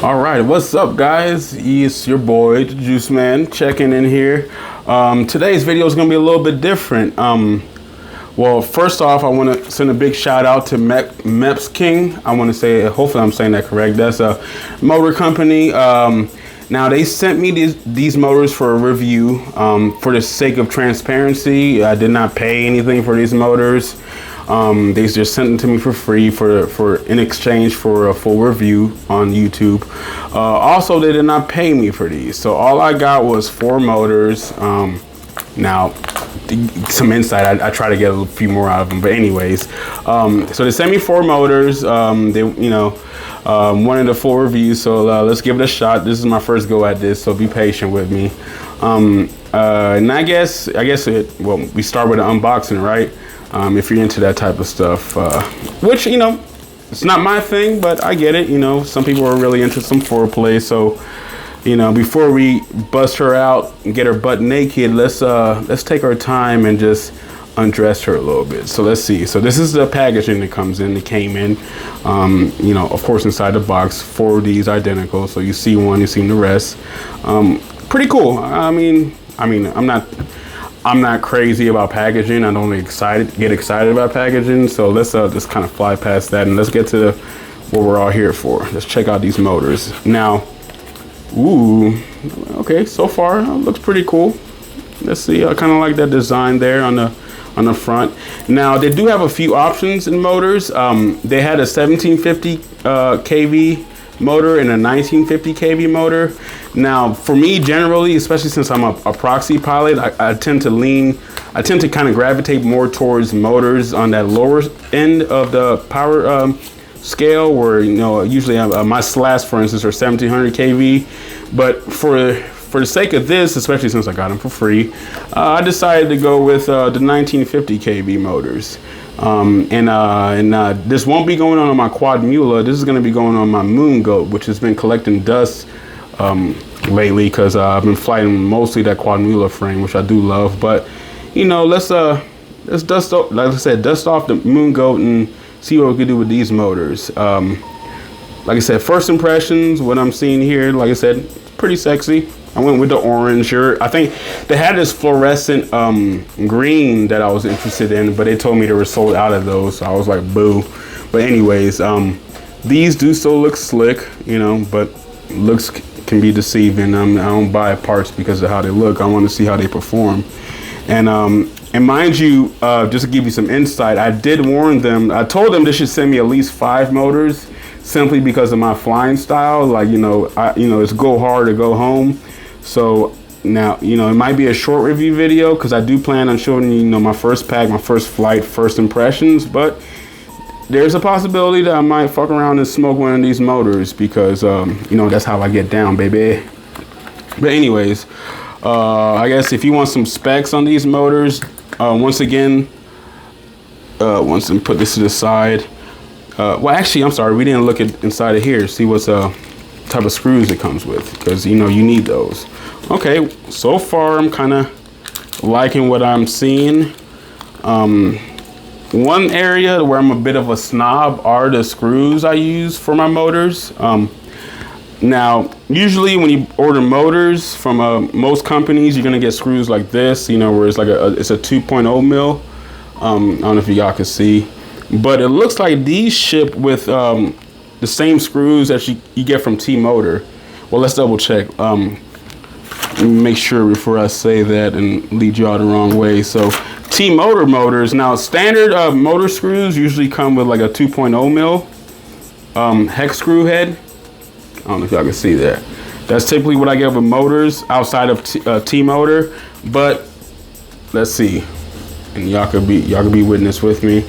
All right, what's up, guys? It's your boy, the Juice Man, checking in here. Today's video is gonna be a little bit different. Well, first off, I want to send a big shout out to Mepsking. I want to say, hopefully I'm saying that correct. That's a motor company. Now they sent me these motors for a review. For the sake of transparency, I did not pay anything for these motors. They just sent them to me for free in exchange for a full review on YouTube. Also, they did not pay me for these, so all I got was 4 motors. Now, some insight, I try to get a few more out of them, but anyways, so they sent me 4 motors. They wanted a full review, so let's give it a shot. This is my first go at this, so be patient with me. And I guess we start with the unboxing, right? If you're into that type of stuff, which, it's not my thing, but I get it. Some people are really into some foreplay. So, before we bust her out and get her butt naked, let's take our time and just undress her a little bit. So let's see. So this is the packaging that comes in, that came in, of course, inside the box. 4 of these identical. So you see one, you see the rest. Pretty cool. I'm not crazy about packaging. I don't get excited about packaging. So let's just kind of fly past that and let's get to what we're all here for. Let's check out these motors. Now, ooh, okay, so far looks pretty cool. Let's see. I kind of like that design there on the front. Now they do have a few options in motors. They had a 1750 kV motor and a 1950 kV motor. Now, for me, generally, especially since I'm a proxy pilot, I tend to kind of gravitate more towards motors on that lower end of the power scale, where usually my slats, for instance, are 1700 kV. But for the sake of this, especially since I got them for free, I decided to go with the 1950 kV motors. This won't be going on my Quad Mula. This is going to be going on my Moongoat, which has been collecting dust lately, because I've been flying mostly that Quad Mula frame, which I do love. But let's dust off, like I said, dust off the Moongoat and see what we can do with these motors. Like I said, first impressions, what I'm seeing here, like I said, it's pretty sexy. I went with the orange. I think they had this fluorescent green that I was interested in, but they told me they were sold out of those, so I was like, boo. But anyways, these do still look slick, but looks can be deceiving. I don't buy parts because of how they look. I want to see how they perform. And mind you, just to give you some insight, I did warn them. I told them they should send me at least 5 motors, simply because of my flying style. Like, it's go hard or go home. So now, it might be a short review video, because I do plan on showing you, my first pack, my first flight, first impressions. But there's a possibility that I might fuck around and smoke one of these motors, because, that's how I get down, baby. But anyways, I guess if you want some specs on these motors, once again, once I put this to the side. Well, actually, I'm sorry, we didn't look at inside of here, see what's type of screws it comes with, because you need those. Okay, so far I'm kind of liking what I'm seeing. One area where I'm a bit of a snob are the screws I use for my motors. Now, usually when you order motors from most companies, you're gonna get screws like this, where it's like it's a 2.0 mil. I don't know if y'all can see, but it looks like these ship with the same screws that you get from T-Motor. Well, let's double check. Make sure before I say that and lead you all the wrong way. So T-Motor motors, now standard motor screws usually come with like a 2.0 mil hex screw head. I don't know if y'all can see that. That's typically what I get with motors outside of T-Motor. But let's see, and y'all could be witness with me.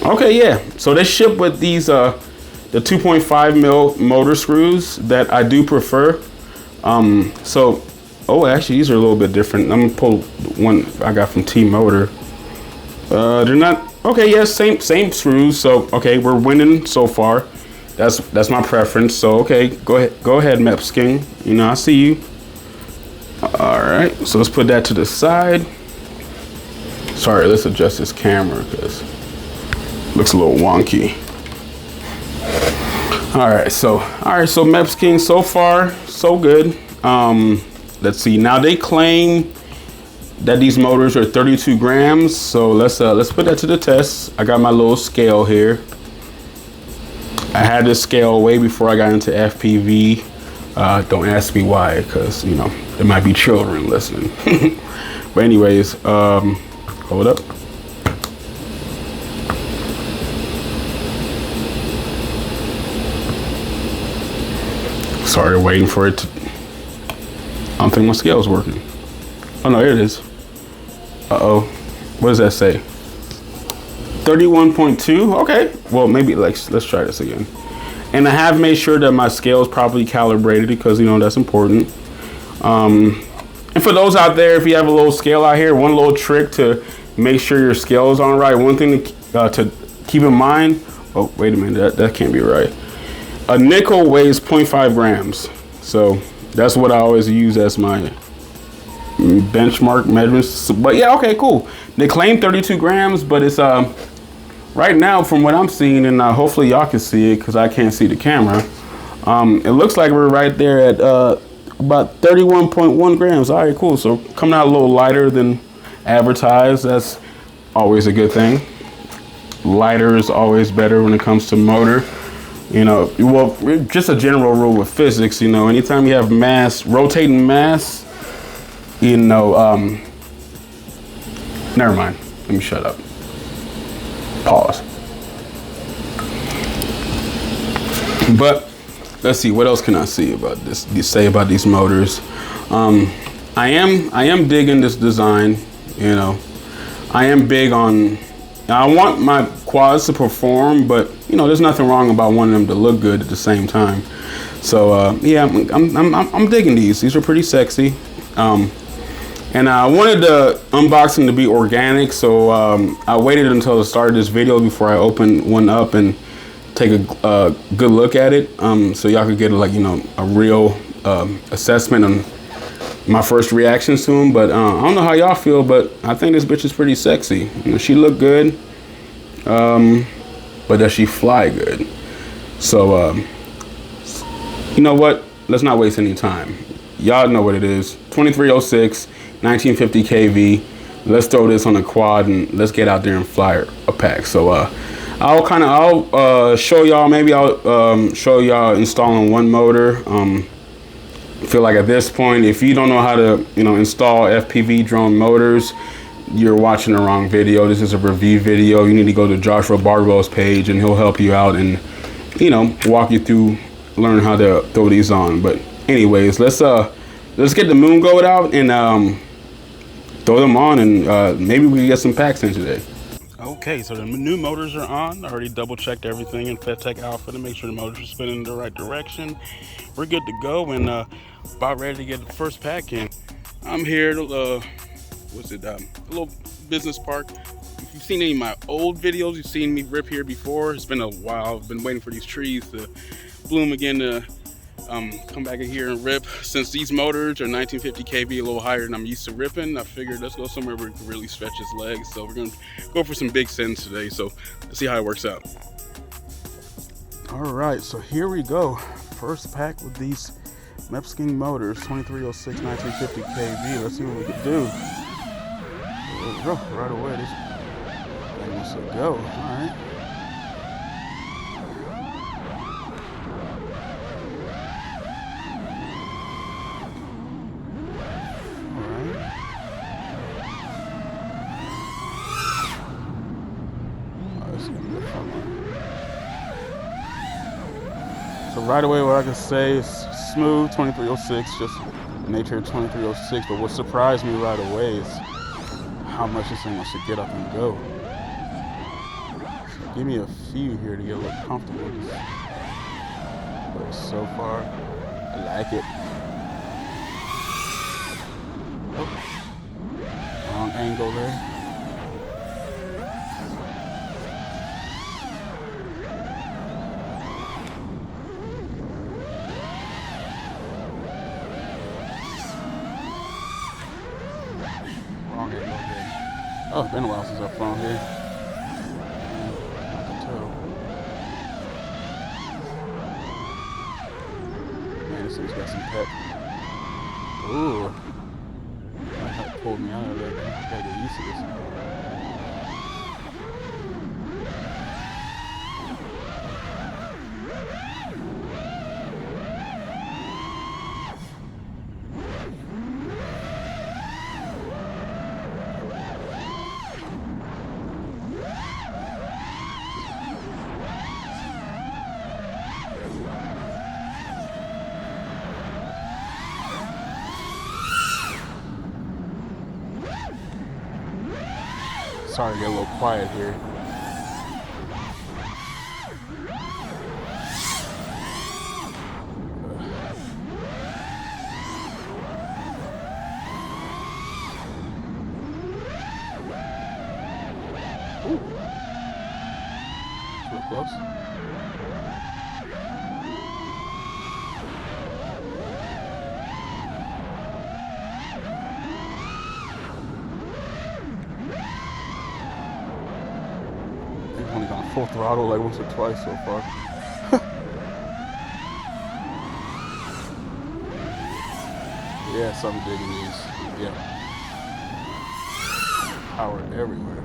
Okay, yeah. So they ship with these the 2.5 mil motor screws that I do prefer. Actually, these are a little bit different. I'm gonna pull one I got from T-Motor. They're not okay. Yes, same screws. So okay, we're winning so far. That's my preference. So okay, go ahead, Mepsking. I see you. All right, so let's put that to the side. Sorry, let's adjust this camera because it looks a little wonky. All right, so Mepsking, so far so good. Let's see. Now they claim that these motors are 32 grams. So let's put that to the test. I got my little scale here. I had this scale way before I got into FPV. Don't ask me why, because you know there might be children listening. But anyways, hold up. Sorry, waiting for it to. I don't think my scale's working. Oh no, here it is. Uh-oh. What does that say? 31.2. Okay. Well, maybe let's try this again. And I have made sure that my scale is properly calibrated because you know that's important. And for those out there, if you have a little scale out here, one little trick to make sure your scale is on right. One thing to keep in mind. Oh, wait a minute. That can't be right. A nickel weighs 0.5 grams. So that's what I always use as my benchmark measurements. But yeah, okay, cool. They claim 32 grams, but it's right now from what I'm seeing, and hopefully y'all can see it because I can't see the camera. It looks like we're right there at about 31.1 grams. All right, cool. So coming out a little lighter than advertised. That's always a good thing. Lighter is always better when it comes to motor. You know, well, just a general rule with physics, you know, anytime you have mass, rotating mass, you know, never mind. Let me shut up. Pause. But let's see, what else can I see about this? Say about these motors. I am digging this design. You know, I am big on. I want my quads to perform, but you know, there's nothing wrong about wanting them to look good at the same time. So yeah, I'm digging these. These are pretty sexy. And I wanted the unboxing to be organic, so I waited until the start of this video before I opened one up and take a good look at it, so y'all could get like, you know, a real assessment on my first reactions to them. But I don't know how y'all feel, but I think this bitch is pretty sexy. You know, she look good, but does she fly good? So you know what? Let's not waste any time. Y'all know what it is. 2306, 1950 kV. Let's throw this on a quad and let's get out there and fly a pack. So I'll show y'all. Maybe I'll show y'all installing one motor. I feel like at this point, if you don't know how to, you know, install FPV drone motors, you're watching the wrong video. This is a review video. You need to go to Joshua Bardwell's page and he'll help you out and, you know, walk you through, learn how to throw these on. But anyways, let's get the Moongoat out and throw them on, and maybe we can get some packs in today. Okay, so the new motors are on. I already double checked everything in Fettec Alpha to make sure the motors are spinning in the right direction. We're good to go and about ready to get the first pack in. I'm here at a little business park. If you've seen any of my old videos, you've seen me rip here before. It's been a while. I've been waiting for these trees to bloom again to come back in here and rip. Since these motors are 1950 kV, a little higher than I'm used to ripping, I figured let's go somewhere where we can really stretch his legs. So we're gonna go for some big sends today. So let's see how it works out. All right, so here we go. First pack with these Mepsking motors, 2306, 1950 kV. Let's see what we can do. There we go, right away. This thing wants to go. All right. So right away, what I can say is smooth 2306, just the nature of 2306. But what surprised me right away is how much this thing wants to get up and go. So give me a few here to get a little comfortable with this. But so far, I like it. Oh, wrong angle there. Oh, it's been a while since I've flown here. I can tell. this thing's got some pep. Ooh. That pulled me out of there. I gotta get used to this. Sorry to get a little quiet here. Ooh. Real close. I've only gone full throttle like once or twice so far. Yes, I'm digging these. Yeah. Power everywhere.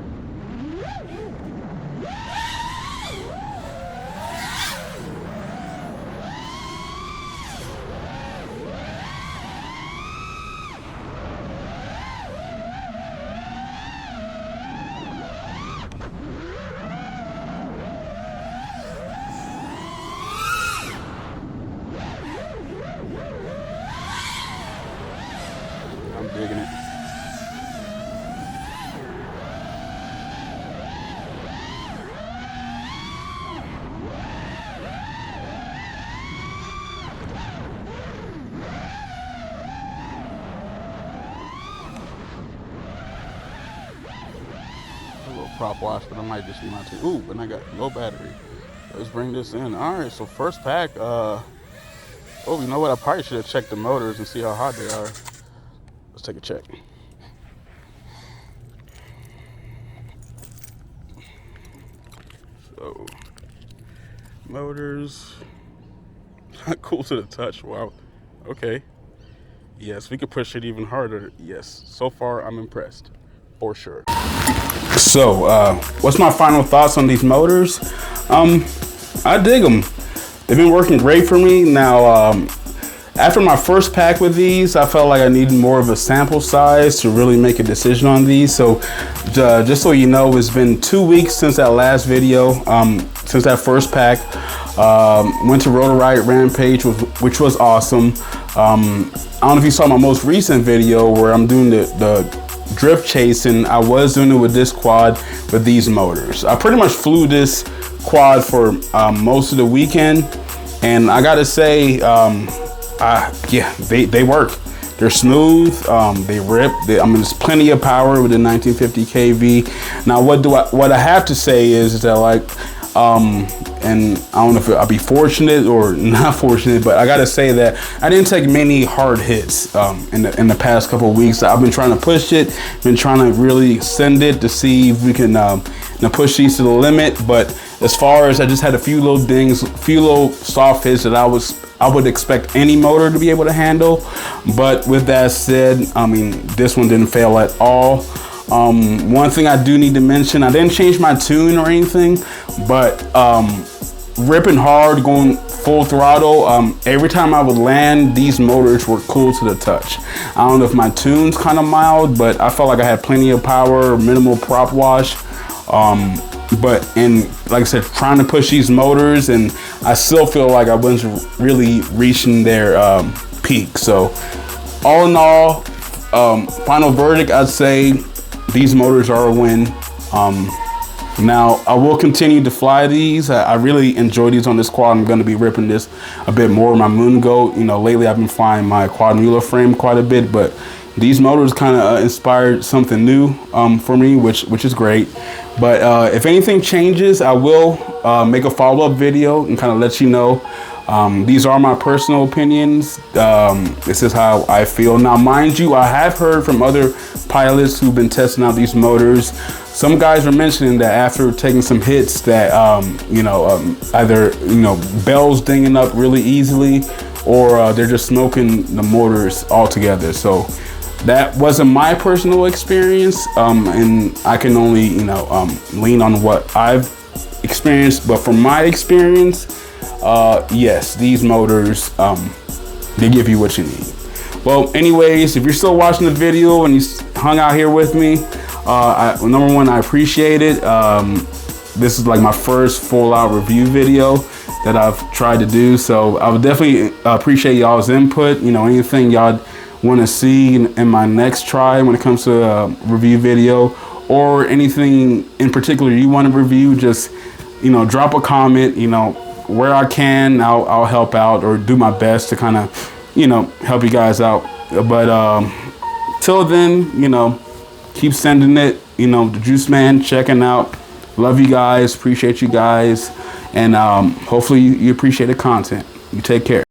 I'm digging it. A little prop wash, but I might just need my to. Ooh, and I got low battery. Let's bring this in. All right, so first pack. Oh, you know what? I probably should have checked the motors and see how hot they are. Let's take a check. So, motors, not cool to the touch. Wow. Okay. Yes, we could push it even harder. Yes. So far, I'm impressed, for sure. So, what's my final thoughts on these motors? I dig them. They've been working great for me. Now, after my first pack with these, I felt like I needed more of a sample size to really make a decision on these. So just so you know, it's been 2 weeks since that last video, since that first pack. Went to Rotor Riot Rampage, which was awesome. I don't know if you saw my most recent video where I'm doing the drift chasing. I was doing it with this quad with these motors. I pretty much flew this quad for most of the weekend, and I gotta say, yeah, they work. They're smooth. They rip. I mean, there's plenty of power with the 1950 kV. Now, what I have to say is that, like, and I don't know if I'll be fortunate or not fortunate, but I gotta say that I didn't take many hard hits in the past couple of weeks. I've been trying to push it, been trying to really send it to see if we can push these to the limit. But as far as, I just had a few little dings, a few little soft hits that I would expect any motor to be able to handle. But with that said, I mean, this one didn't fail at all. One thing I do need to mention, I didn't change my tune or anything, but ripping hard, going full throttle, every time I would land, these motors were cool to the touch. I don't know if my tune's kind of mild, but I felt like I had plenty of power, minimal prop wash. But like I said, trying to push these motors, and I still feel like I wasn't really reaching their peak. So all in all, final verdict, I'd say these motors are a win. Now, I will continue to fly these. I really enjoy these on this quad. I'm going to be ripping this a bit more. My Moongoat, you know, lately I've been flying my quad mueller frame quite a bit, but these motors kind of inspired something new for me, which is great. But if anything changes, I will make a follow-up video and kind of let you know. These are my personal opinions. This is how I feel. Now, mind you, I have heard from other pilots who've been testing out these motors. Some guys are mentioning that after taking some hits that, either bells dinging up really easily, or they're just smoking the motors altogether. So that wasn't my personal experience, and I can only, you know, lean on what I've experienced. But from my experience, yes, these motors, they give you what you need. Well, anyways, if you're still watching the video and you hung out here with me, number one, I appreciate it. This is like my first full out review video that I've tried to do, so I would definitely appreciate y'all's input. You know, anything y'all want to see in my next try when it comes to a review video, or anything in particular you want to review, just, you know, drop a comment. You know, where I can, I'll help out or do my best to kind of, you know, help you guys out. But till then, you know, keep sending it. You know, the Juice Man checking out. Love you guys, appreciate you guys, and hopefully you appreciate the content. You take care.